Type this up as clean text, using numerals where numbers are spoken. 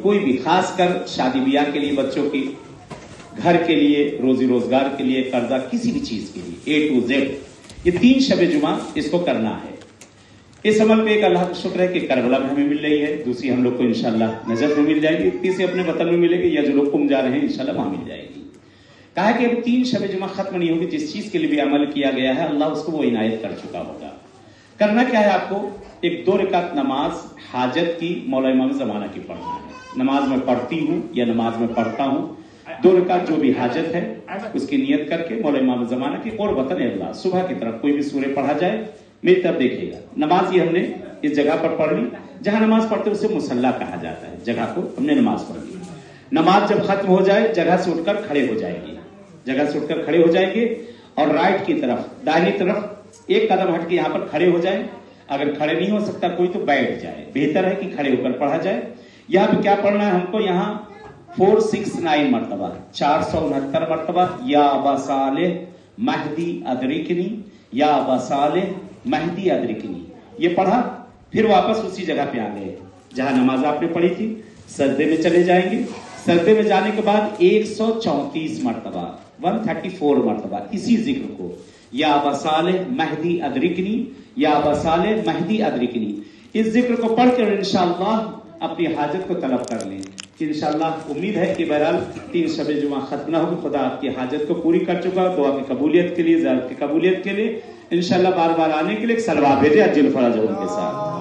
کوئی بھی، خاص کر شادی بیاہ کے لیے، بچوں کی، گھر کے لیے، روزی روزگار کے لیے، قرضہ، کسی بھی چیز کے لیے، A to Z، یہ 3 شب جمعہ اس کو کرنا ہے۔ اس عمل پہ ایک اللہ کا شکر ہے کہ کربلا میں ہمیں مل رہی ہے، دوسری ہم لوگ کو انشاءاللہ نجف میں مل جائے گی، تیسری اپنے وطن میں ملے گی، یا جو لوگ کم جا رہے ہیں انشاءاللہ وہاں مل جائے گی۔ کہا کہ اب 3 شب جمعہ ختم نہیں ہوگی، جس چیز کے لیے بھی عمل کیا گیا ہے اللہ اس کو وہ عنایت کر چکا ہوگا۔ کرنا کیا ہے آپ کو؟ ایک 2 رکعت نماز حاجت کی مولا امام زمانہ کی پڑھنا ہے۔ نماز میں پڑھتی ہوں یا نماز میں پڑھتا ہوں، 2 رکعت جو بھی حاجت ہے اس کی نیت کر کے مولا امام زمانہ کی قربتاً اللہ، صبح کی طرف کوئی بھی سورہ پڑھا جائے، میری طرف دیکھیے گا۔ نماز یہ ہم نے اس جگہ پر پڑھ لی، جہاں نماز پڑھتے اسے مصلی کہا جاتا ہے، جگہ کو ہم نے نماز پڑھ لی۔ نماز جب ختم ہو جائے جگہ سے اٹھ کر کھڑے ہو جائیں گے، جگہ سے اٹھ کر کھڑے ہو جائیں گے، اور رائٹ کی طرف، دائنی طرف 1 قدم ہٹ کے یہاں پر کھڑے ہو جائیں۔ اگر کھڑے نہیں ہو سکتا کوئی تو بیٹھ جائے، بہتر ہے کہ کھڑے ہو کر پڑھا جائے۔ یہاں پہ کیا پڑھنا ہے ہم کو؟ یہاں 469 مرتبہ، 469 مرتبہ، یا ابا صالح مہدی ادرکنی، یا ابا صالح مہدی ادرکنی، یہ پڑھا، پھر واپس اسی جگہ پہ آ گئے جہاں نماز آپ نے پڑھی تھی، سجدے میں چلے جائیں گے۔ سجدے میں جانے کے بعد 134 مرتبہ، 134 مرتبہ اسی ذکر کو، یا ابا صالح مہدی ادرکنی، یا ابا صالح مہدی ادرکنی، اس ذکر کو پڑھ کر انشاءاللہ اپنی حاجت کو طلب کر لیں۔ انشاءاللہ امید ہے کہ بہرحال 3 شب جمعہ ختم نہ ہوگی، خدا آپ کی حاجت کو پوری کر چکا، دعا کی قبولیت کے لیے، زیارت کی قبولیت کے لیے، انشاءاللہ بار بار آنے کے لیے ایک سلوات بھیجے اجل فرج کے ساتھ۔